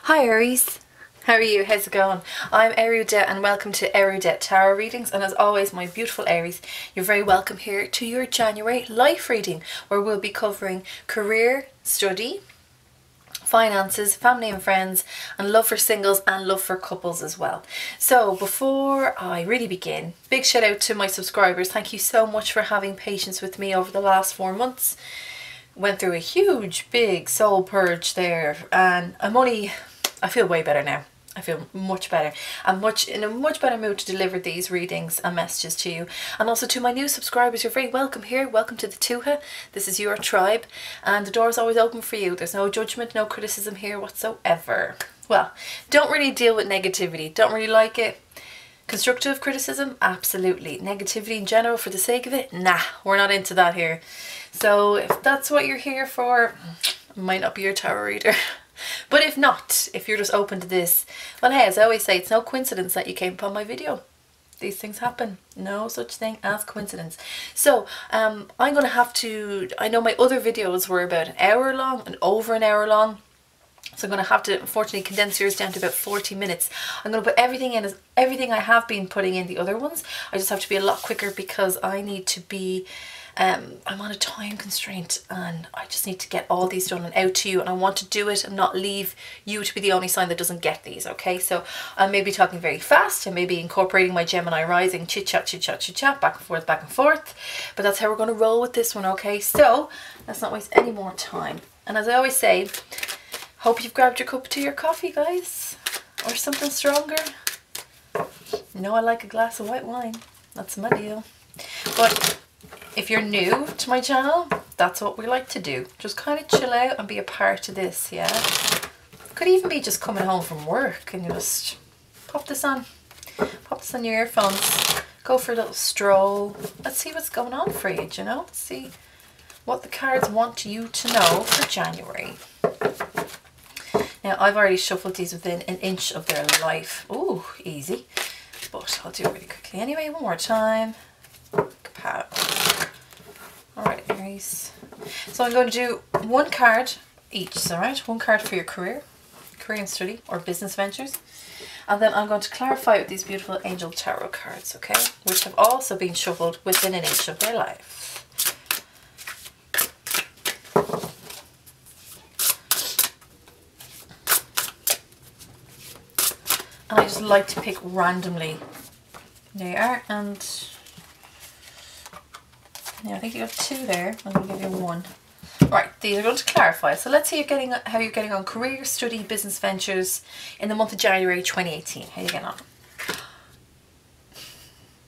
Hi Aries, how are you? How's it going? I'm Eriu and welcome to Eriu Tarot Readings, and as always my beautiful Aries, you're very welcome here to your January life reading where we'll be covering career, study, finances, family and friends, and love for singles and love for couples as well. So before I really begin, big shout out to my subscribers. Thank you so much for having patience with me over the last 4 months. Went through a huge big soul purge there, and I feel way better now. I feel much better. I'm in a much better mood to deliver these readings and messages to you. And also to my new subscribers, you're very welcome here. Welcome to the Tuha. This is your tribe and the door is always open for you. There's no judgment, no criticism here whatsoever. Well, don't really deal with negativity. Don't really like it. Constructive criticism? Absolutely. Negativity in general for the sake of it? Nah, we're not into that here. So if that's what you're here for, I might not be your tarot reader. But if not, if you're just open to this, well, hey, as I always say, it's no coincidence that you came upon my video. These things happen. No such thing as coincidence. So I'm going to have to, I know my other videos were about an hour long and over an hour long. So I'm going to have to unfortunately condense yours down to about 40 minutes. I'm going to put everything in, as everything I have been putting in the other ones. I just have to be a lot quicker because I need to be, I'm on a time constraint and I just need to get all these done and out to you, and I want to do it and not leave you to be the only sign that doesn't get these, okay? So I may be talking very fast and maybe incorporating my Gemini rising chit chat, back and forth, but that's how we're going to roll with this one, okay? So let's not waste any more time. And as I always say, hope you've grabbed your cup of tea or coffee, guys, or something stronger. You know I like a glass of white wine. That's my deal. But if you're new to my channel, that's what we like to do. Just kind of chill out and be a part of this, yeah? Could even be just coming home from work and you just pop this on. Pop this on your earphones. Go for a little stroll. Let's see what's going on for you, do you know? Let's see what the cards want you to know for January. Now, I've already shuffled these within an inch of their life. Ooh, easy. But I'll do it really quickly anyway. One more time. Kapow. Alright, Aries. So I'm going to do one card each, alright? One card for your career and study, or business ventures. And then I'm going to clarify with these beautiful Angel Tarot cards, okay? Which have also been shuffled within an inch of their life. And I just like to pick randomly. There you are, and yeah, I think you got 2 there. I'm going to give you 1. Right, these are going to clarify. So let's see how you're getting on career, study, business ventures in the month of January 2018. How are you getting on?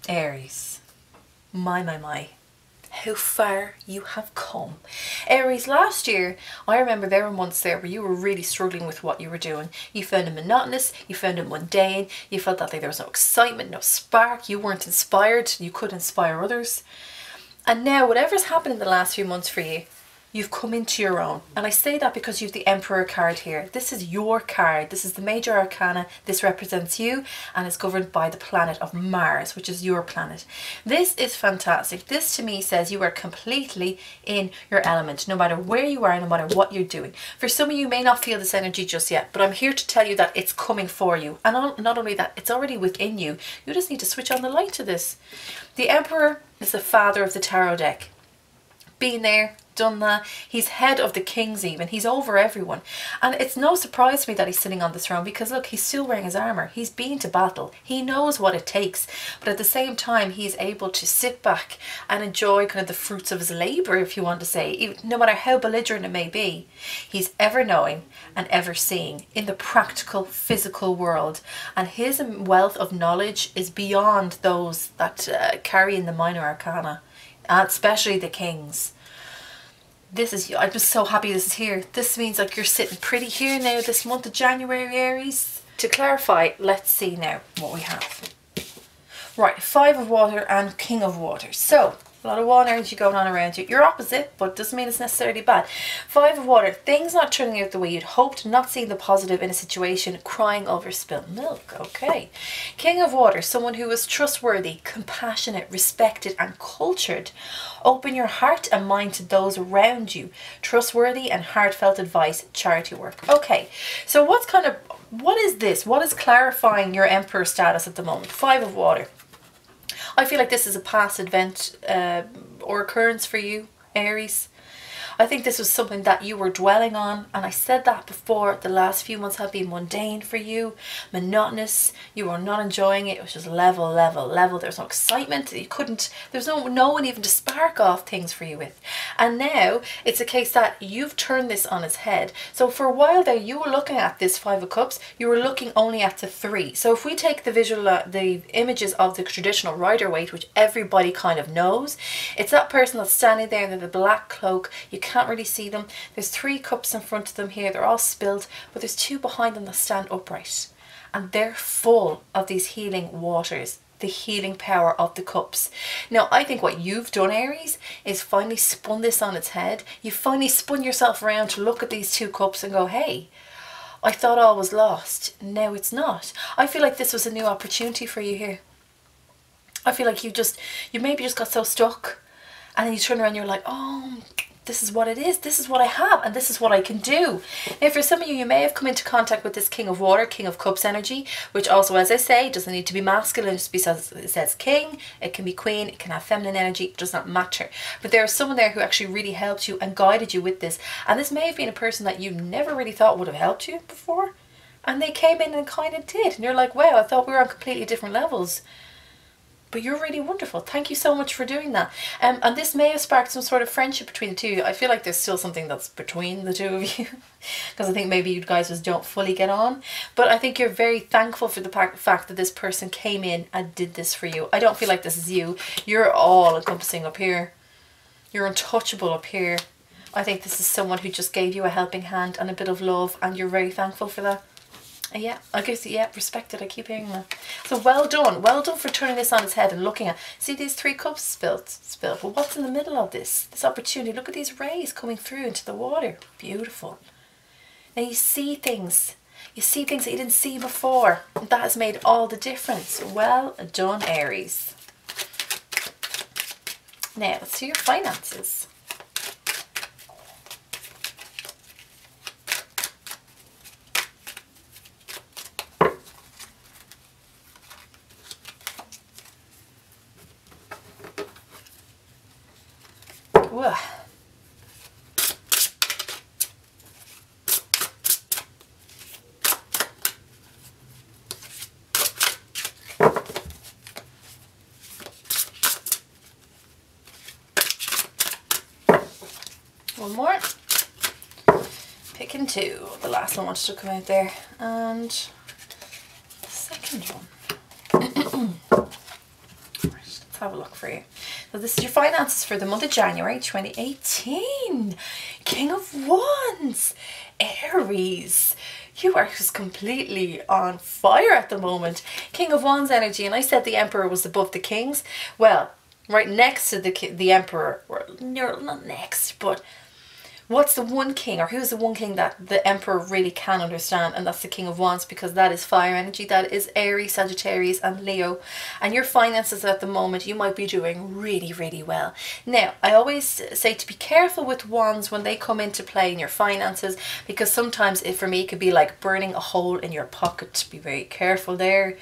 Aries. My. How far you have come. Aries, last year, I remember there were months there where you were really struggling with what you were doing. You found it monotonous, you found it mundane, you felt that there was no excitement, no spark, you weren't inspired, you could inspire others. And now, whatever's happened in the last few months for you, you've come into your own. And I say that because you have the Emperor card here. This is your card. This is the major arcana. This represents you and is governed by the planet of Mars, which is your planet. This is fantastic. This to me says you are completely in your element, no matter where you are, no matter what you're doing. For some of you may not feel this energy just yet, but I'm here to tell you that it's coming for you. And not only that, it's already within you. You just need to switch on the light to this. The Emperor is the father of the tarot deck. Been there, done that. He's head of the kings even. He's over everyone. And it's no surprise to me that he's sitting on the throne because look, he's still wearing his armour. He's been to battle. He knows what it takes. But at the same time, he's able to sit back and enjoy kind of the fruits of his labour, if you want to say. Even, no matter how belligerent it may be, he's ever knowing and ever seeing in the practical, physical world. And his wealth of knowledge is beyond those that carry in the minor arcana, especially the kings. I'm just so happy this is here. This means like you're sitting pretty here now this month of January, Aries. To clarify, let's see now what we have. Right, 5 of water and King of water. So A lot of water energy going on around you. You're opposite, but doesn't mean it's necessarily bad. 5 of water. Things not turning out the way you'd hoped, not seeing the positive in a situation, crying over spilt milk. Okay. King of water. Someone who is trustworthy, compassionate, respected and cultured. Open your heart and mind to those around you. Trustworthy and heartfelt advice. Charity work. Okay. So what is this? What is clarifying your Emperor status at the moment? 5 of water. I feel like this is a past event or occurrence for you, Aries. I think this was something that you were dwelling on, and I said that before. The last few months have been mundane for you, monotonous. You were not enjoying it. It was just level. There's no excitement. There's no one even to spark off things for you with. And now it's a case that you've turned this on its head. So for a while there, you were looking at this 5 of Cups. You were looking only at the 3. So if we take the images of the traditional Rider-Waite, which everybody kind of knows, it's that person that's standing there in the black cloak. You can't really see them. There's 3 cups in front of them here. They're all spilled, but there's 2 behind them that stand upright, and they're full of these healing waters, the healing power of the cups. Now I think what you've done, Aries, is finally spun this on its head. You finally spun yourself around to look at these 2 cups and go, hey, I thought all was lost. Now it's not. I feel like this was a new opportunity for you here. I feel like you maybe just got so stuck, and then you turn around and you're like, oh, this is what it is. This is what I have, and this is what I can do. Now, for some of you, you may have come into contact with this King of Water, King of Cups energy, which also, as I say, doesn't need to be masculine. Just because it says king, it can be queen, it can have feminine energy. It does not matter. But there is someone there who actually really helped you and guided you with this. And this may have been a person that you never really thought would have helped you before. And they came in and kind of did. And you're like, wow, I thought we were on completely different levels. But you're really wonderful. Thank you so much for doing that. And this may have sparked some sort of friendship between the 2 of you. I feel like there's still something that's between the 2 of you. Because I think maybe you guys just don't fully get on. But I think you're very thankful for the fact that this person came in and did this for you. I don't feel like this is you. You're all encompassing up here. You're untouchable up here. I think this is someone who just gave you a helping hand and a bit of love. And you're very thankful for that. Yeah, I guess, yeah, respected. I keep hearing that. So well done for turning this on its head and looking at, see these 3 cups spilled. But what's in the middle of this opportunity? Look at these rays coming through into the water. Beautiful. Now you see things that you didn't see before. And that has made all the difference. Well done, Aries. Now let's see your finances. Whoa. One more. Picking 2. The last one wants to come out there. And the second one. Let's have a look for you. So this is your finances for the month of January 2018. King of Wands. Aries. You are just completely on fire at the moment. King of Wands energy. And I said the Emperor was above the Kings. Well, right next to the Emperor. Or not next, but what's the one king, or who's the one king that the Emperor really can understand? And that's the King of Wands, because that is fire energy. That is Aries, Sagittarius and Leo. And your finances at the moment, you might be doing really, really well. Now, I always say to be careful with wands when they come into play in your finances, because sometimes for me it could be like burning a hole in your pocket. Be very careful there,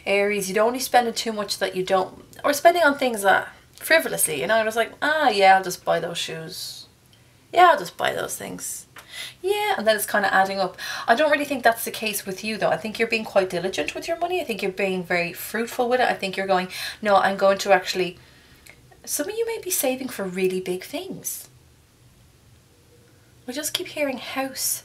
Aries. You don't want to be spending too much that you don't, or spending on things that frivolously, you know, just like, yeah, I'll just buy those shoes. Yeah, I'll just buy those things. Yeah, and then it's kind of adding up. I don't really think that's the case with you though. I think you're being quite diligent with your money. I think you're being very fruitful with it. I think you're going, no, I'm going to actually, some of you may be saving for really big things. We just keep hearing house,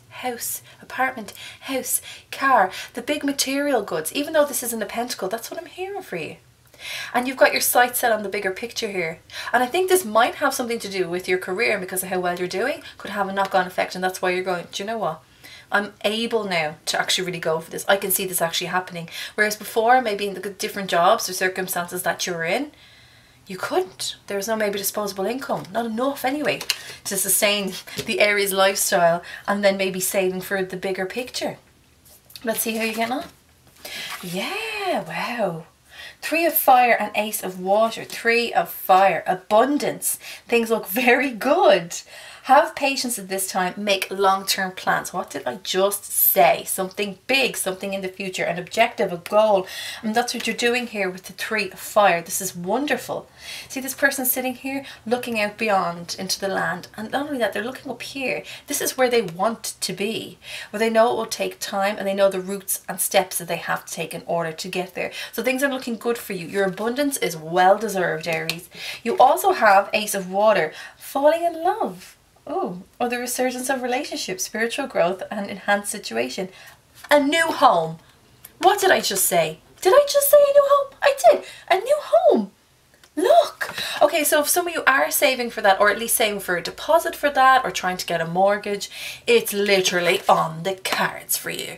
apartment, house, car, the big material goods. Even though this isn't a pentacle, that's what I'm hearing for you. And you've got your sights set on the bigger picture here. And I think this might have something to do with your career, because of how well you're doing, could have a knock-on effect, and that's why you're going, do you know what? I'm able now to actually really go for this. I can see this actually happening. Whereas before, maybe in the different jobs or circumstances that you're in, You couldn't. There was no maybe disposable income, not enough anyway, to sustain the Aries lifestyle and then maybe saving for the bigger picture. Let's see how you're getting on. Yeah, wow. 3 of fire and ace of water. 3 of fire. Abundance. Things look very good. Have patience at this time. Make long-term plans. What did I just say? Something big, something in the future, an objective, a goal. And that's what you're doing here with the 3 of fire. This is wonderful. See this person sitting here looking out beyond into the land. And not only that, they're looking up here. This is where they want to be, where they know it will take time and they know the routes and steps that they have to take in order to get there. So things are looking good for you. Your abundance is well deserved, Aries. You also have ace of water, falling in love. Oh, or the resurgence of relationships, spiritual growth and enhanced situation. A new home. What did I just say? Did I just say a new home? I did. A new home. Look. Okay, so if some of you are saving for that, or at least saving for a deposit for that, or trying to get a mortgage, it's literally on the cards for you.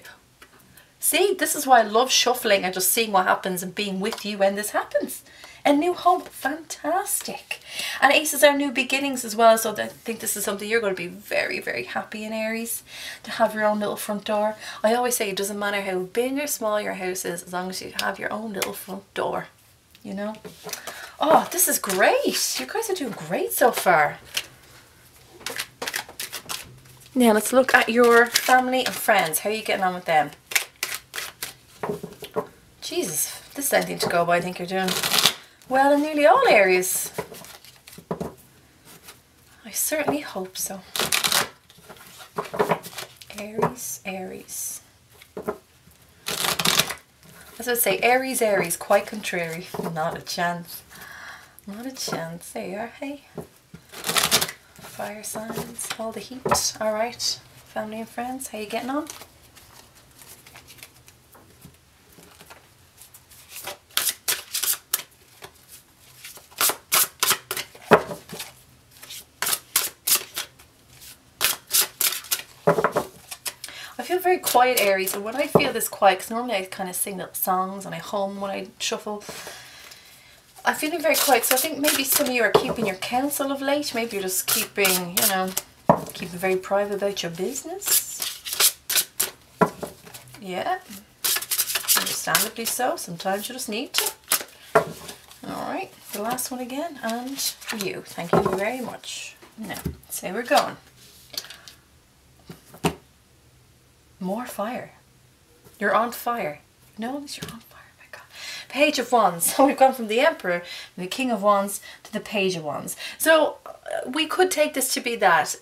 See, this is why I love shuffling and just seeing what happens and being with you when this happens. A new home, fantastic. And aces are new beginnings as well, so I think this is something you're going to be very, very happy in, Aries, to have your own little front door. I always say it doesn't matter how big or small your house is, as long as you have your own little front door, you know. Oh, this is great. You guys are doing great so far. Now let's look at your family and friends. How are you getting on with them? Jesus, this is anything to go by. I think you're doing well in nearly all areas. I certainly hope so. Aries, Aries. As I would say, Aries, Aries, quite contrary. Not a chance. Not a chance. There you are, hey. Fire signs, all the heat. Alright, family and friends, how you getting on? I feel very quiet, Aries, and when I feel this quiet, because normally I kind of sing little songs and I hum when I shuffle, I'm feeling very quiet, so I think maybe some of you are keeping your counsel of late. Maybe you're just keeping, you know, keeping very private about your business. Yeah, understandably so. Sometimes you just need to. Alright, the last one again, and you. Thank you very much. Now, say we're going. More fire. You're on fire. Notice you're on fire. Oh my God. Page of Wands. So we've gone from the Emperor, the King of Wands, to the Page of Wands. So we could take this to be that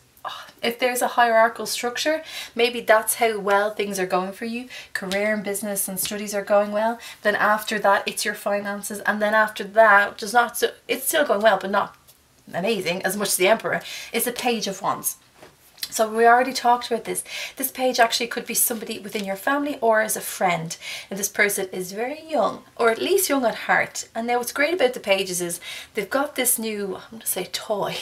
if there's a hierarchical structure, maybe that's how well things are going for you. Career and business and studies are going well. Then after that, it's your finances. And then after that, just not so, it's still going well, but not amazing as much as the Emperor. It's the Page of Wands. So we already talked about this. This page actually could be somebody within your family or as a friend. And this person is very young, or at least young at heart. And now what's great about the pages is they've got this new, I'm going to say toy.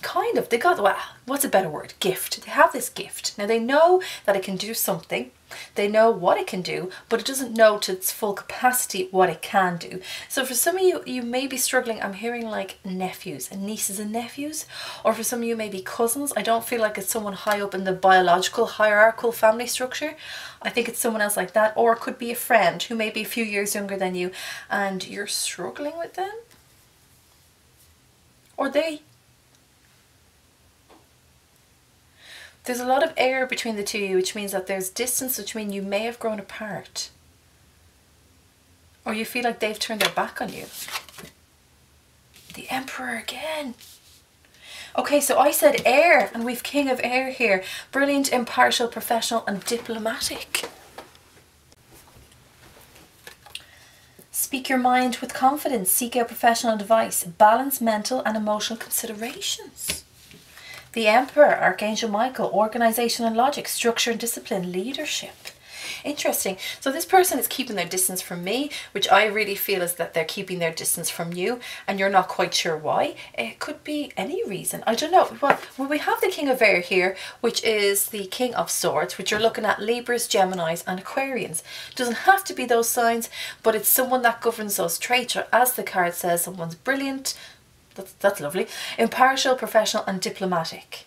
Kind of. They got, well, what's a better word? Gift. They have this gift. Now they know that it can do something. They know what it can do, but it doesn't know to its full capacity what it can do. So for some of you, you may be struggling. I'm hearing like nephews and nieces and nephews, or for some of you maybe cousins. I don't feel like it's someone high up in the biological hierarchical family structure. I think it's someone else like that, or it could be a friend who may be a few years younger than you and you're struggling with them, or they. There's a lot of air between the two of you, which means that there's distance, which means you may have grown apart. Or you feel like they've turned their back on you. The Emperor again. Okay, so I said air, and we've King of Air here. Brilliant, impartial, professional, and diplomatic. Speak your mind with confidence. Seek out professional advice. Balance mental and emotional considerations. The Emperor, Archangel Michael, organisation and logic, structure and discipline, leadership. Interesting. So this person is keeping their distance from me, which I really feel is that they're keeping their distance from you and you're not quite sure why. It could be any reason. I don't know. Well, we have the King of Air here, which is the King of Swords, which you're looking at Libras, Geminis and Aquarians. Doesn't have to be those signs, but it's someone that governs those traits, or as the card says, someone's brilliant. That's lovely. Impartial, professional and diplomatic.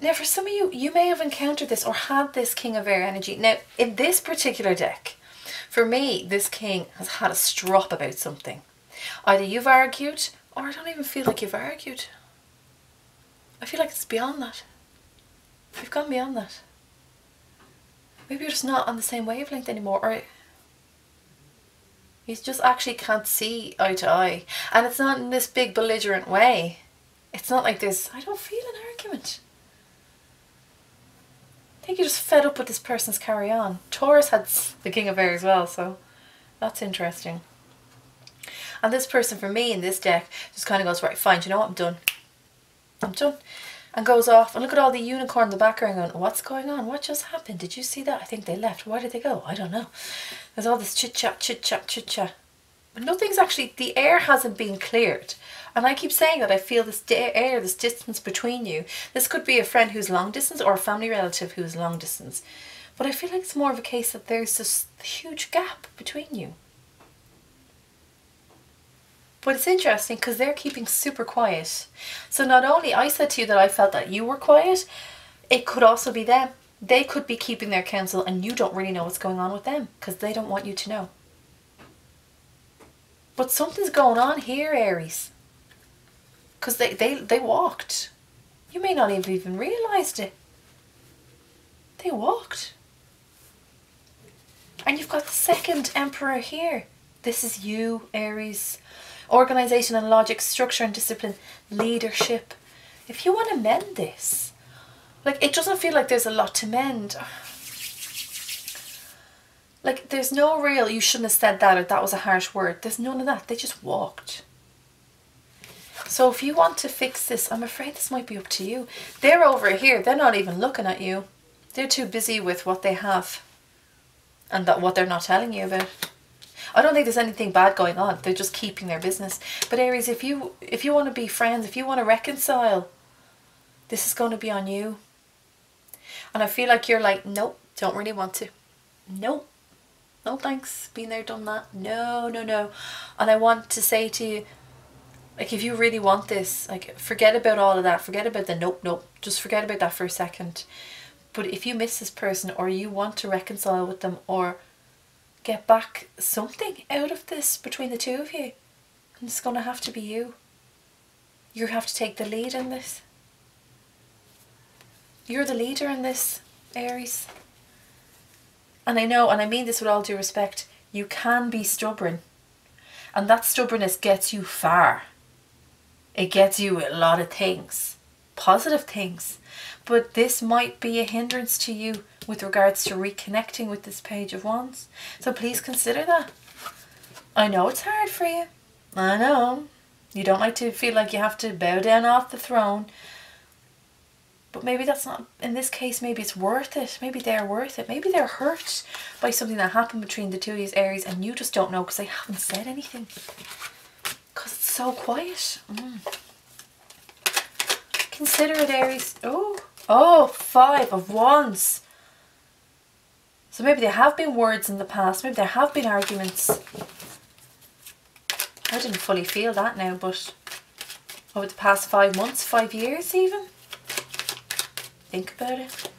Now for some of you, you may have encountered this or had this King of Air energy. Now in this particular deck, for me, this king has had a strop about something. Either you've argued, or I don't even feel like you've argued. I feel like it's beyond that. You've gone beyond that. Maybe you're just not on the same wavelength anymore, or you just actually can't see eye to eye. And it's not in this big belligerent way. It's not like this, I don't feel an argument. I think you're just fed up with this person's carry on. Taurus had the King of Air as well, so that's interesting. And this person for me in this deck just kind of goes, right, fine, do you know what, I'm done. I'm done. And goes off, and look at all the unicorn in the background going, what's going on? What just happened? Did you see that? I think they left. Why did they go? I don't know. There's all this chit chat, chit chat, chit chat. But nothing's actually, the air hasn't been cleared. And I keep saying that I feel this air, this distance between you. This could be a friend who's long distance or a family relative who's long distance. But I feel like it's more of a case that there's this huge gap between you. But it's interesting because they're keeping super quiet. So not only I said to you that I felt that you were quiet, it could also be them. They could be keeping their counsel and you don't really know what's going on with them because they don't want you to know. But something's going on here, Aries. Because they walked. You may not have even realised it. They walked. And you've got the second Emperor here. This is you, Aries. Organisation and logic, structure and discipline, leadership. If you want to mend this, like it doesn't feel like there's a lot to mend. Like there's no real, you shouldn't have said that or that was a harsh word. There's none of that. They just walked. So if you want to fix this, I'm afraid this might be up to you. They're over here. They're not even looking at you. They're too busy with what they have and that what they're not telling you about. I don't think there's anything bad going on. They're just keeping their business. But Aries, if you want to be friends, if you want to reconcile, this is going to be on you. And I feel like you're like, nope, don't really want to. Nope. No thanks. Been there, done that. No, no, no. And I want to say to you, like if you really want this, like forget about all of that. Forget about the nope, nope. Just forget about that for a second. But if you miss this person or you want to reconcile with them or get back something out of this between the two of you, it's going to have to be you. You have to take the lead in this. You're the leader in this, Aries. And I know, and I mean this with all due respect, you can be stubborn. And that stubbornness gets you far. It gets you a lot of things, positive things. But this might be a hindrance to you with regards to reconnecting with this Page of Wands. So please consider that. I know it's hard for you. I know. You don't like to feel like you have to bow down off the throne. But maybe that's not, in this case, maybe it's worth it. Maybe they're worth it. Maybe they're hurt by something that happened between the two of you, Aries, and you just don't know because they haven't said anything. Because it's so quiet. Consider it, Aries. Oh, 5 of Wands. So maybe there have been words in the past. Maybe there have been arguments. I didn't fully feel that now, but over the past 5 months, 5 years even. Think about it.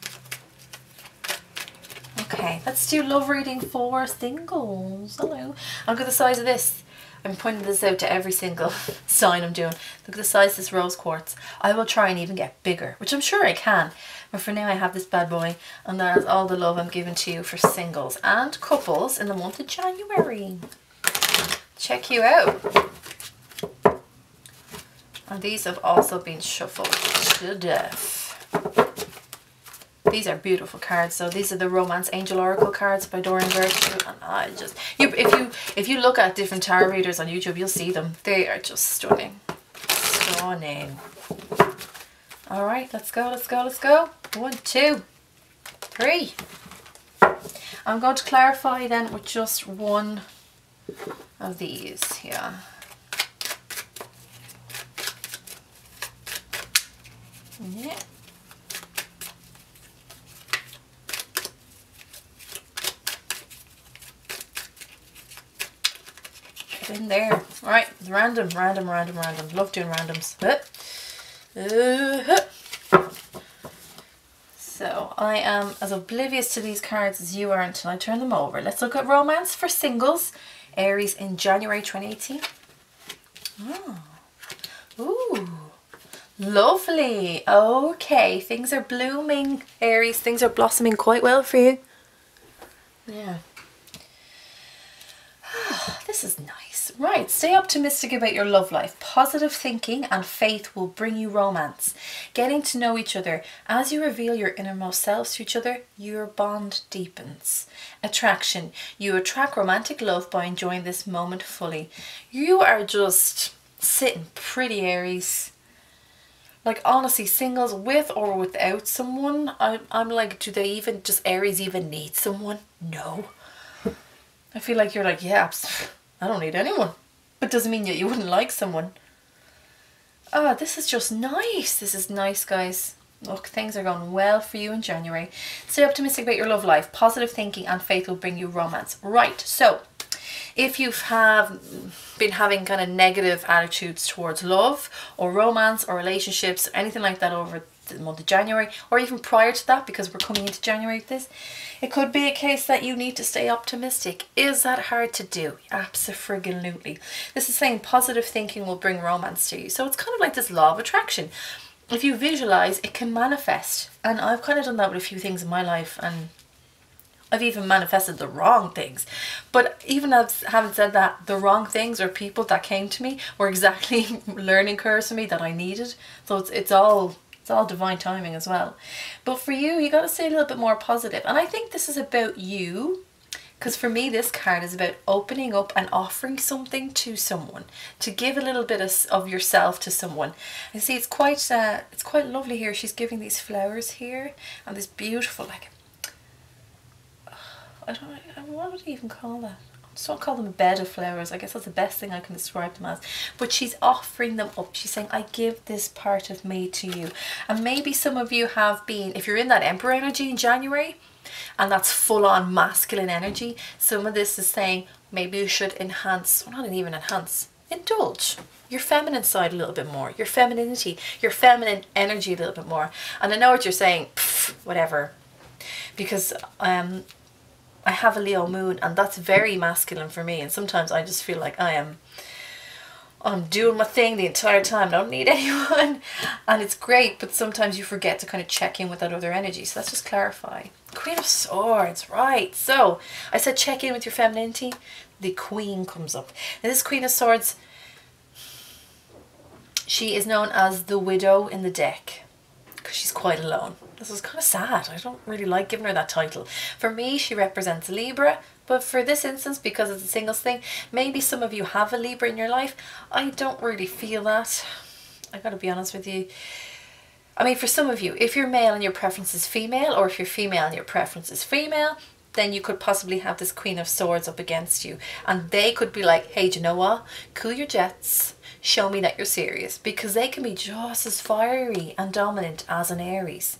Okay, let's do love reading for singles. Hello. Look at the size of this. I'm pointing this out to every single sign I'm doing. Look at the size of this rose quartz. I will try and even get bigger, which I'm sure I can. But for now I have this bad boy, and that is all the love I'm giving to you for singles and couples in the month of January. Check you out. And these have also been shuffled to death. These are beautiful cards. So these are the Romance Angel Oracle cards by Dorian Virtue, and I just if you look at different tarot readers on YouTube, you'll see them. They are just stunning, stunning. All right, let's go, let's go, let's go. 1, 2, 3. I'm going to clarify then with just one of these here. Yeah. Get in there. Right, random. Love doing randoms. So I am as oblivious to these cards as you are until I turn them over. Let's look at romance for singles. Aries in January 2018. Oh. Ooh. Lovely. Okay, things are blooming, Aries. Things are blossoming quite well for you. Yeah. This is nice. Right, stay optimistic about your love life. Positive thinking and faith will bring you romance. Getting to know each other. As you reveal your innermost selves to each other, your bond deepens. Attraction. You attract romantic love by enjoying this moment fully. You are just sitting pretty, Aries. Like, honestly, singles with or without someone, I'm like, do they even, does Aries even need someone? No. I feel like you're like, yeah, I don't need anyone. But doesn't mean that you wouldn't like someone. Ah, this is just nice. This is nice, guys. Look, things are going well for you in January. Stay optimistic about your love life. Positive thinking and faith will bring you romance. Right, so if you have been having kind of negative attitudes towards love or romance or relationships or anything like that over the month of January, or even prior to that, because we're coming into January with this, it could be a case that you need to stay optimistic. Is that hard to do? Absolutely. This is saying positive thinking will bring romance to you. So it's kind of like this law of attraction. If you visualize, it can manifest. And I've kind of done that with a few things in my life, and I've even manifested the wrong things. But even as having said that, the wrong things or people that came to me were exactly learning curves for me that I needed. So it's all divine timing as well. But for you, you got to stay a little bit more positive. And I think this is about you, because for me, this card is about opening up and offering something to someone, to give a little bit of yourself to someone. I see it's quite lovely here. She's giving these flowers here, and this beautiful, like, I don't know, what would I even call that? I just don't call them a bed of flowers. I guess that's the best thing I can describe them as. But she's offering them up. She's saying, I give this part of me to you. And maybe some of you have been, if you're in that Emperor energy in January, and that's full on masculine energy, some of this is saying maybe you should enhance, well, not even enhance, indulge your feminine side a little bit more, your femininity, your feminine energy a little bit more. And I know what you're saying, whatever, because I have a Leo moon, and that's very masculine for me, and sometimes I just feel like I'm doing my thing the entire time. I don't need anyone, and it's great, but sometimes you forget to kind of check in with that other energy. So let's just clarify. Queen of Swords, right. So I said check in with your femininity. The Queen comes up. Now this Queen of Swords, she is known as the widow in the deck because she's quite alone. This is kind of sad. I don't really like giving her that title. For me, she represents Libra, but for this instance, because it's a singles thing, maybe some of you have a Libra in your life. I don't really feel that. I gotta be honest with you. I mean, for some of you, if you're male and your preference is female, or if you're female and your preference is female, then you could possibly have this Queen of Swords up against you. And they could be like, hey, do you know what? Cool your jets. Show me that you're serious, because they can be just as fiery and dominant as an Aries.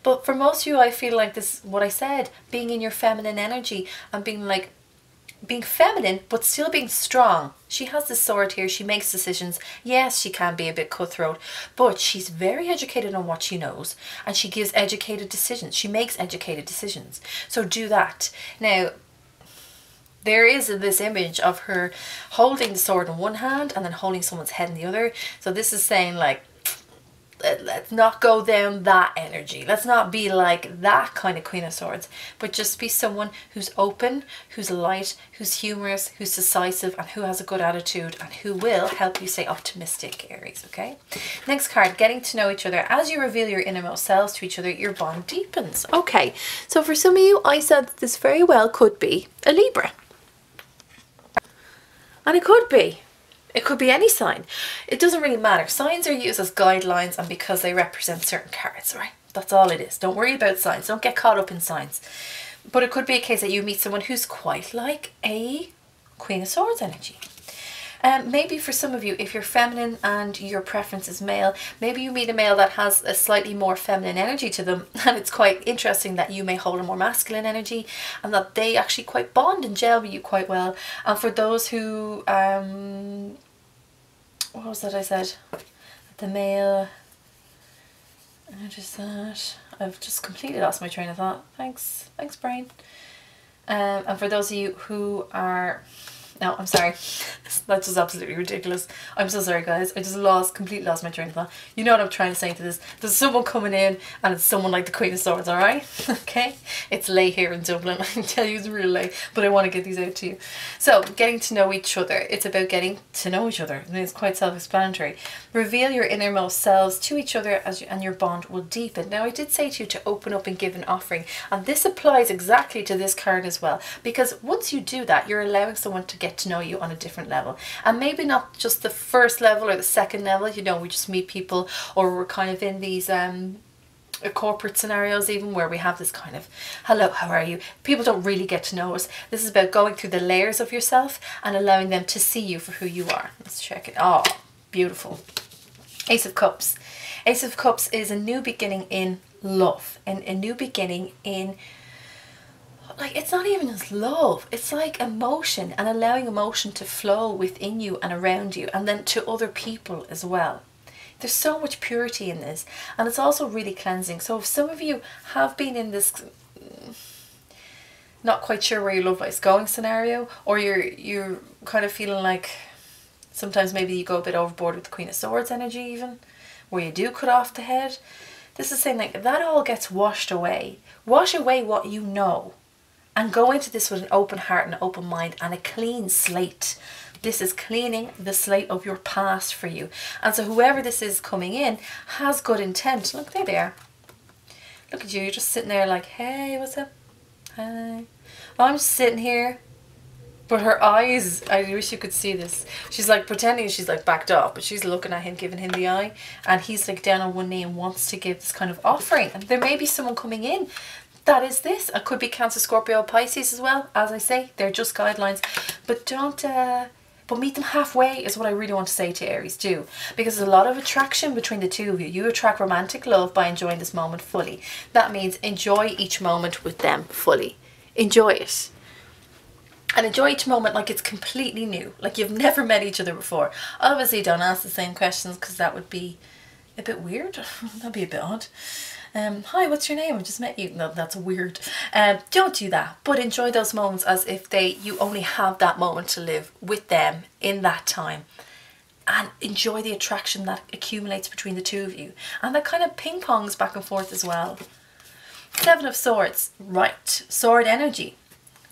But for most of you, I feel like this, what I said, being in your feminine energy and being feminine but still being strong. She has this sword here. She makes decisions. Yes, she can be a bit cutthroat, but she's very educated on what she knows, and she gives educated decisions. She makes educated decisions. So do that. Now, there is this image of her holding the sword in one hand and then holding someone's head in the other. So this is saying, like, let's not go down that energy. Let's not be like that kind of Queen of Swords, but just be someone who's open, who's light, who's humorous, who's decisive, and who has a good attitude, and who will help you stay optimistic, Aries, okay? Next card, getting to know each other. As you reveal your innermost selves to each other, your bond deepens. Okay, so for some of you, I said that this very well could be a Libra. And it could be. It could be any sign. It doesn't really matter. Signs are used as guidelines, and because they represent certain cards, right? That's all it is. Don't worry about signs. Don't get caught up in signs. But it could be a case that you meet someone who's quite like a Queen of Swords energy. Maybe for some of you, if you're feminine and your preference is male, maybe you meet a male that has a slightly more feminine energy to them, and it's quite interesting that you may hold a more masculine energy and that they actually quite bond and gel with you quite well. And for those who, what was that I said? The male, just that. I've just completely lost my train of thought. Thanks brain. And for those of you who are, no, I'm sorry, that's just absolutely ridiculous. I'm so sorry guys, I just completely lost my train of thought. You know what I'm trying to say to this. There's someone coming in and it's someone like the Queen of Swords, alright? Okay? It's late here in Dublin, I can tell you it's really late, but I want to get these out to you. So, getting to know each other. It's about getting to know each other. I mean, it's quite self-explanatory. Reveal your innermost selves to each other and your bond will deepen. Now, I did say to you to open up and give an offering, and this applies exactly to this card as well, because once you do that, you're allowing someone to get to know you on a different level, and maybe not just the first level or the second level. You know, we just meet people, or we're kind of in these corporate scenarios even, where we have this kind of hello, how are you? People don't really get to know us. This is about going through the layers of yourself and allowing them to see you for who you are. Let's check it. Oh, beautiful. Ace of Cups. Ace of Cups is a new beginning in love, and a new beginning in, like, it's not even just love, it's like emotion, and allowing emotion to flow within you and around you, and then to other people as well. There's so much purity in this, and it's also really cleansing. So if some of you have been in this not quite sure where your love life's going scenario, or you're kind of feeling like sometimes maybe you go a bit overboard with the Queen of Swords energy even, where you do cut off the head, this is saying like that all gets washed away. Wash away what you know, and go into this with an open heart and an open mind and a clean slate. This is cleaning the slate of your past for you. And so whoever this is coming in has good intent. Look, there they are. Look at you, you're just sitting there like, hey, what's up? Hi. Well, I'm just sitting here. But her eyes, I wish you could see this. She's like pretending she's like backed off, but she's looking at him, giving him the eye. And he's like down on one knee and wants to give this kind of offering. And there may be someone coming in that is this. It could be Cancer, Scorpio, Pisces as well. As I say, they're just guidelines. But don't, but meet them halfway is what I really want to say to Aries too. Because there's a lot of attraction between the two of you. You attract romantic love by enjoying this moment fully. That means enjoy each moment with them fully. Enjoy it. And enjoy each moment like it's completely new. Like you've never met each other before. Obviously don't ask the same questions, because that would be a bit weird. That'd be a bit odd. Hi, what's your name? I just met you. No, that's weird. Don't do that, but enjoy those moments as if you only have that moment to live with them in that time, and enjoy the attraction that accumulates between the two of you, and that kind of ping pongs back and forth as well. Seven of Swords, right? Sword energy.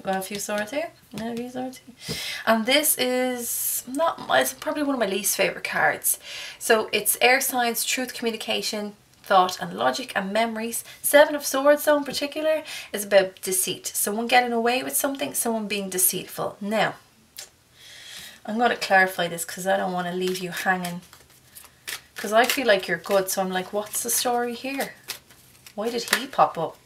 Got a few swords here. A few swords here. And this is it's probably one of my least favorite cards. So it's air signs, truth, communication, thought and logic and memories. Seven of Swords though in particular is about deceit. Someone getting away with something, someone being deceitful. Now, I'm going to clarify this because I don't want to leave you hanging. Because I feel like you're good, so I'm like, what's the story here? Why did he pop up?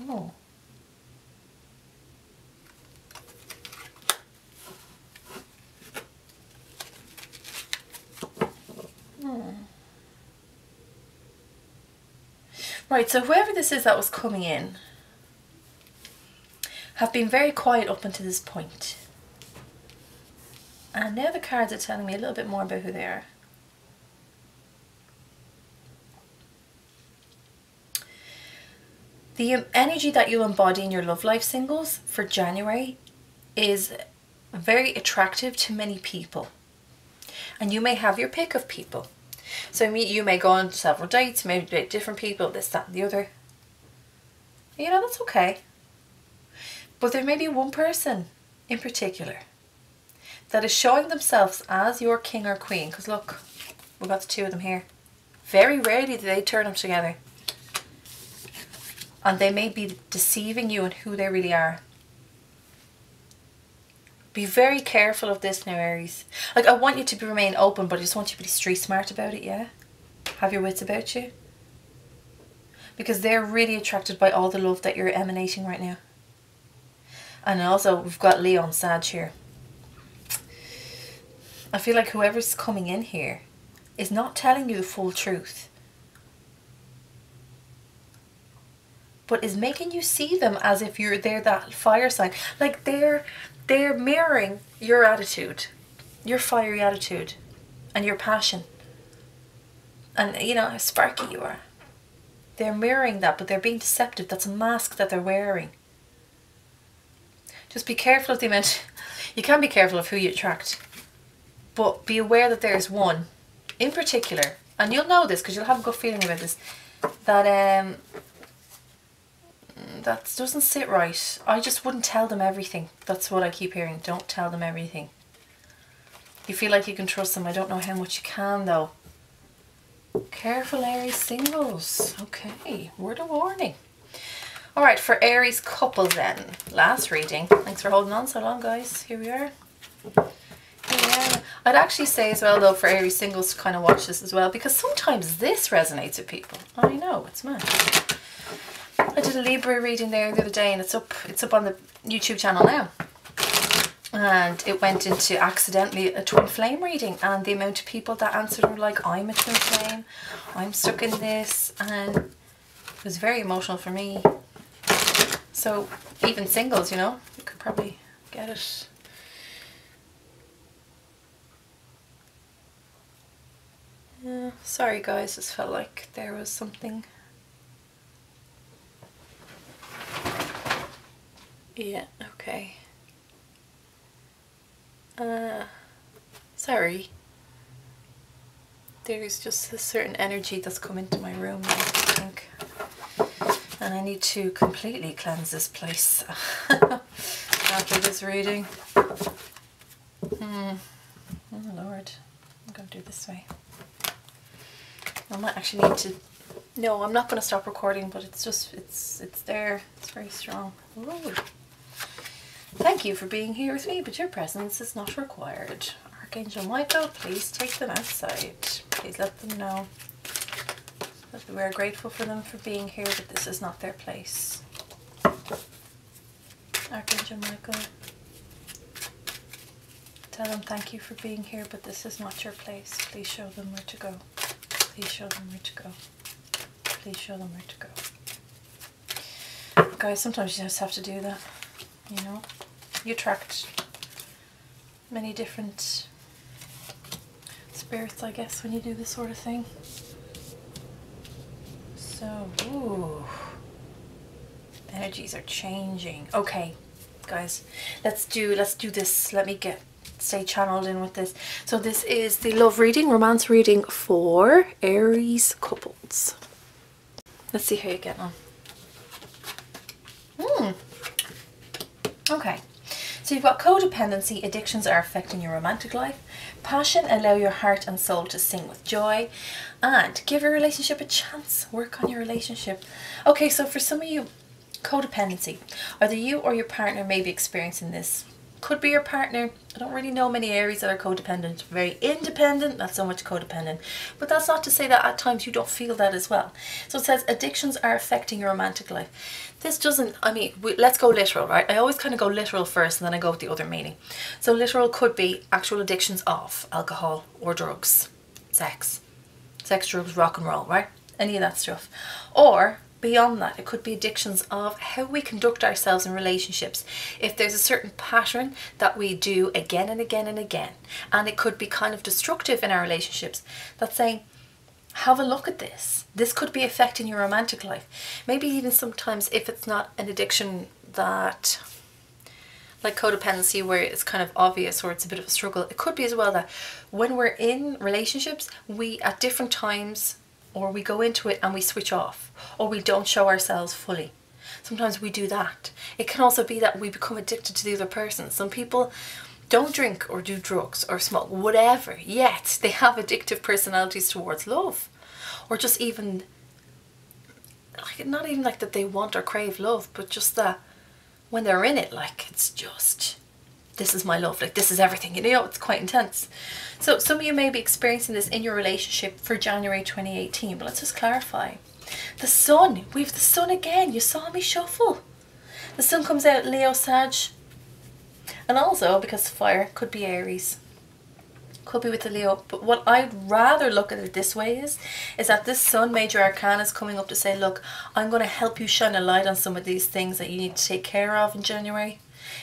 Oh. Right, so whoever this is that was coming in have been very quiet up until this point. And now the cards are telling me a little bit more about who they are. The energy that you embody in your love life singles for January is very attractive to many people. And you may have your pick of people. So you may go on several dates, maybe date different people, this, that and the other. You know, that's okay. But there may be one person in particular that is showing themselves as your king or queen. Because look, we've got the two of them here. Very rarely do they turn up together. And they may be deceiving you in who they really are. Be very careful of this now, Aries. Like, I want you to remain open, but I just want you to be street smart about it, yeah? Have your wits about you. Because they're really attracted by all the love that you're emanating right now. And also, we've got Leo and Sag here. I feel like whoever's coming in here is not telling you the full truth, but is making you see them as if they're that fire sign. Like they're mirroring your attitude, your fiery attitude, and your passion, and you know how sparky you are. They're mirroring that, but they're being deceptive. That's a mask that they're wearing. Just be careful of the amount. You can be careful of who you attract, but be aware that there's one in particular, and you'll know this because you'll have a good feeling about this, that that doesn't sit right. I just wouldn't tell them everything. That's what I keep hearing. Don't tell them everything. You feel like you can trust them. I don't know how much you can though. Careful, Aries singles. Okay, word of warning. Alright, for Aries couples then. Last reading. Thanks for holding on so long, guys. Here we are. Yeah, I'd actually say as well though for Aries singles to kind of watch this as well, because sometimes this resonates with people. I know, it's mad. I did a Libra reading there the other day, and it's up on the YouTube channel now. And it went into accidentally a twin flame reading, and the amount of people that answered were like, I'm a twin flame, I'm stuck in this, and it was very emotional for me. So even singles, you know, you could probably get it. Yeah, sorry guys, just felt like there was something. Yeah, okay. Sorry. There's just a certain energy that's come into my room now, I think. And I need to completely cleanse this place after this reading. Oh Lord, I'm going to do it this way. I might actually need to... No, I'm not going to stop recording, but it's just, it's there. It's very strong. Ooh. Thank you for being here with me, but your presence is not required. Archangel Michael, please take them outside. Please let them know that we are grateful for them for being here, but this is not their place. Archangel Michael, tell them thank you for being here, but this is not your place. Please show them where to go. Please show them where to go. Please show them where to go. Guys, sometimes you just have to do that, you know. You attract many different spirits, I guess, when you do this sort of thing. So, ooh, energies are changing. Okay, guys, let's do this. Let me stay channeled in with this. So this is the love reading, romance reading for Aries couples. Let's see how you get on. Okay. So you've got codependency, addictions are affecting your romantic life. Passion, allow your heart and soul to sing with joy. And give your relationship a chance. Work on your relationship. Okay, so for some of you, codependency. Either you or your partner may be experiencing this. Could be your partner. I don't really know many Aries that are codependent. Very independent, not so much codependent. But that's not to say that at times you don't feel that as well. So it says addictions are affecting your romantic life. This doesn't, I mean, let's go literal, right? I always kind of go literal first and then I go with the other meaning. So literal could be actual addictions of alcohol or drugs, sex, drugs, rock and roll, right? Any of that stuff. Or beyond that, it could be addictions of how we conduct ourselves in relationships. If there's a certain pattern that we do again and again and again, and it could be kind of destructive in our relationships, that's saying, have a look at this. This could be affecting your romantic life. Maybe even sometimes if it's not an addiction that, like codependency, where it's kind of obvious or it's a bit of a struggle, it could be as well that when we're in relationships, we at different times, or we go into it and we switch off, or we don't show ourselves fully. Sometimes we do that. It can also be that we become addicted to the other person. Some people don't drink or do drugs or smoke, whatever, yet they have addictive personalities towards love. Or just even, like, not even like that they want or crave love, but just that when they're in it, like, it's just, this is my love, like this is everything, you know, it's quite intense. So some of you may be experiencing this in your relationship for January 2018, but let's just clarify. The sun, we have the sun again. You saw me shuffle. The sun comes out Leo, Sag, and also because fire could be Aries, could be with the Leo. But what I'd rather look at it this way is that this sun major arcana is coming up to say, look, I'm going to help you shine a light on some of these things that you need to take care of in January.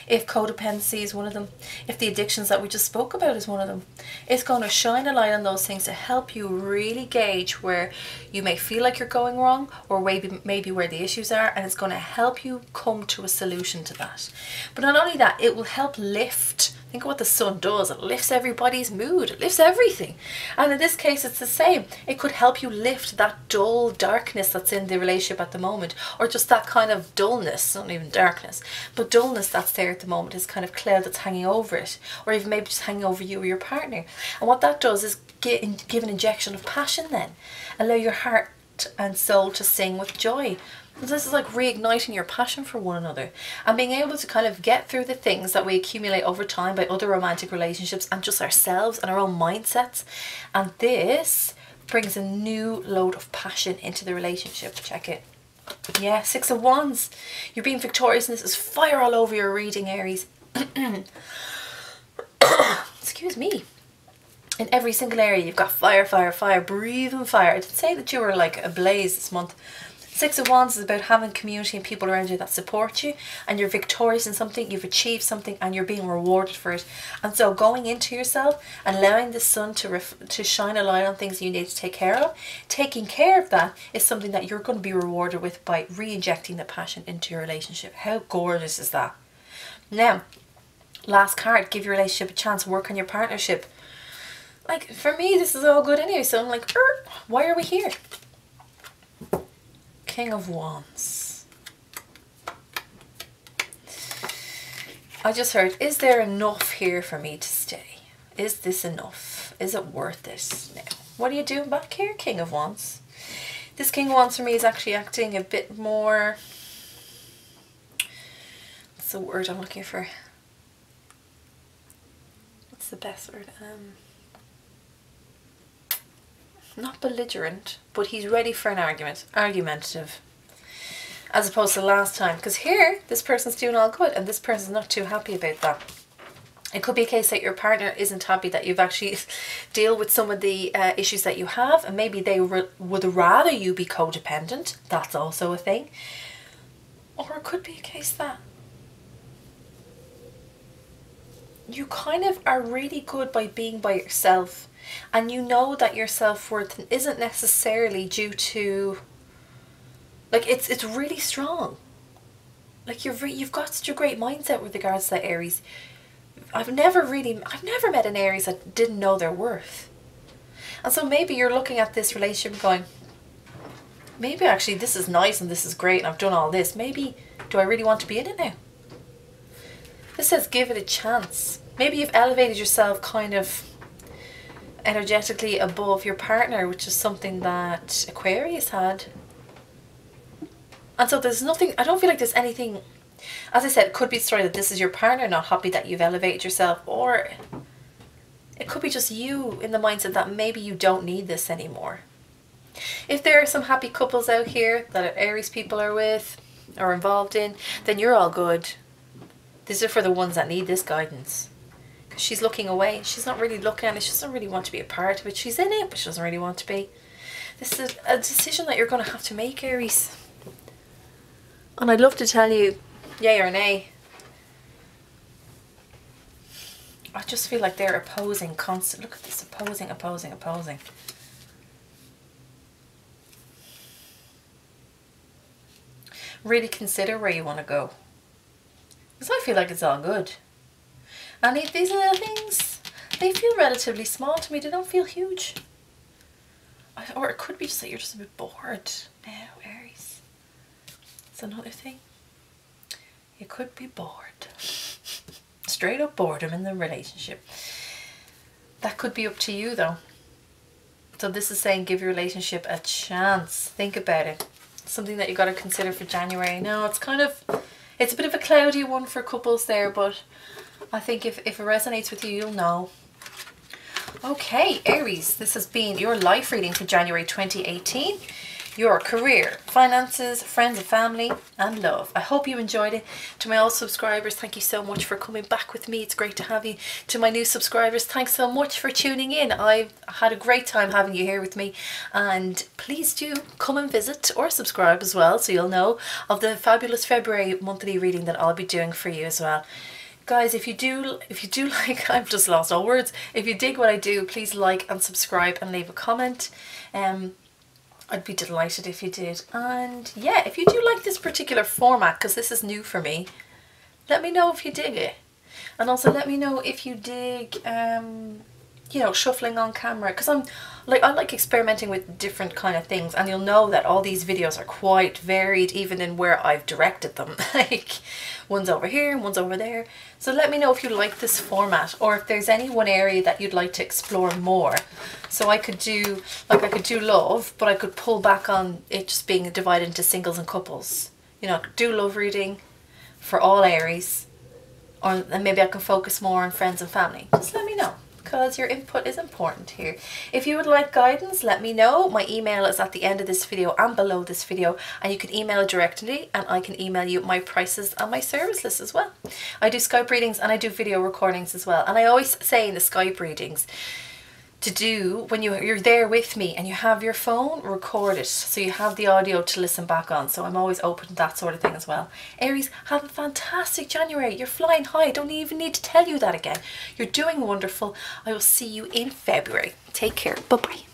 If codependency is one of them, if the addictions that we just spoke about is one of them, it's going to shine a light on those things to help you really gauge where you may feel like you're going wrong, or maybe where the issues are, and it's going to help you come to a solution to that. But not only that, it will help lift. Think of what the sun does. It lifts everybody's mood. It lifts everything. And in this case, it's the same. It could help you lift that dull darkness that's in the relationship at the moment, or just that kind of dullness, not even darkness, but dullness that's there at the moment, is kind of cloud that's hanging over it, or even maybe just hanging over you or your partner. And what that does is give an injection of passion then. Allow your heart and soul to sing with joy. This is like reigniting your passion for one another and being able to kind of get through the things that we accumulate over time by other romantic relationships and just ourselves and our own mindsets. And this brings a new load of passion into the relationship. Check it. Yeah, Six of Wands. You're being victorious, and this is fire all over your reading, Aries. Excuse me. In every single area, you've got fire, fire, fire, breathing fire. I didn't say that you were like ablaze this month. Six of Wands is about having community and people around you that support you, and you're victorious in something, you've achieved something, and you're being rewarded for it. And so going into yourself and allowing the sun to shine a light on things you need to take care of, taking care of that is something that you're going to be rewarded with by re-injecting the passion into your relationship. How gorgeous is that? Now, last card, give your relationship a chance, work on your partnership. Like, for me, this is all good anyway, so I'm like, why are we here? King of Wands. I just heard, is there enough here for me to stay? Is this enough? Is it worth it? Now, what are you doing back here, King of Wands? This King of Wands for me is actually acting a bit more... What's the word I'm looking for? What's the best word? Not belligerent, but he's ready for an argument, argumentative, as opposed to last time. Because here, this person's doing all good, and this person's not too happy about that. It could be a case that your partner isn't happy that you've actually deal with some of the issues that you have, and maybe they would rather you be codependent. That's also a thing. Or it could be a case that you kind of are really good by being by yourself. And you know that your self-worth isn't necessarily due to, like, it's really strong. Like, you've got such a great mindset with regards to that, Aries. I've never met an Aries that didn't know their worth. And so maybe you're looking at this relationship going, maybe actually this is nice and this is great and I've done all this. Maybe, do I really want to be in it now? This says give it a chance. Maybe you've elevated yourself kind of energetically above your partner, which is something that Aquarius had. And so there's nothing, I don't feel like there's anything, as I said, it could be the story that this is your partner not happy that you've elevated yourself, or it could be just you in the mindset that maybe you don't need this anymore. If there are some happy couples out here that Aries people are with or involved in, then you're all good. These are for the ones that need this guidance. Because she's looking away. She's not really looking at it. She doesn't really want to be a part of it. She's in it, but she doesn't really want to be. This is a decision that you're going to have to make, Aries. And I'd love to tell you yay or nay. I just feel like they're opposing constant. Look at this, opposing, opposing, opposing. Really consider where you want to go. Because I feel like it's all good. And these little things, they feel relatively small to me. They don't feel huge. Or it could be just that you're just a bit bored now, Aries. It's another thing. You could be bored. Straight up boredom in the relationship. That could be up to you though. So this is saying give your relationship a chance. Think about it. Something that you got to consider for January. No, it's kind of, it's a bit of a cloudy one for couples there, but I think if it resonates with you, you'll know. Okay, Aries, this has been your life reading for January 2018. Your career, finances, friends and family, and love. I hope you enjoyed it. To my old subscribers, thank you so much for coming back with me. It's great to have you. To my new subscribers, thanks so much for tuning in. I've had a great time having you here with me, and please do come and visit or subscribe as well, so you'll know of the fabulous February monthly reading that I'll be doing for you as well. Guys, if you do like, I've just lost all words. If you dig what I do, please like and subscribe and leave a comment. I'd be delighted if you did. And yeah, if you do like this particular format, because this is new for me, let me know if you dig it. And also let me know if you dig, you know, shuffling on camera, because I like experimenting with different kind of things, and you'll know that all these videos are quite varied even in where I've directed them. Like one's over here and one's over there. So let me know if you like this format, or if there's any one area that you'd like to explore more. So I could do, like I could do love, but I could pull back on it just being divided into singles and couples. You know, I could do love reading for all Aries, or and maybe I can focus more on friends and family. Just let me know, because your input is important here. If you would like guidance, let me know. My email is at the end of this video and below this video, and you can email directly, and I can email you my prices and my service list as well. I do Skype readings and I do video recordings as well, and I always say in the Skype readings to do, when you're there with me and you have your phone, record it so you have the audio to listen back on. So I'm always open to that sort of thing as well. Aries, have a fantastic January. You're flying high. I don't even need to tell you that again. You're doing wonderful. I will see you in February. Take care. Bye bye.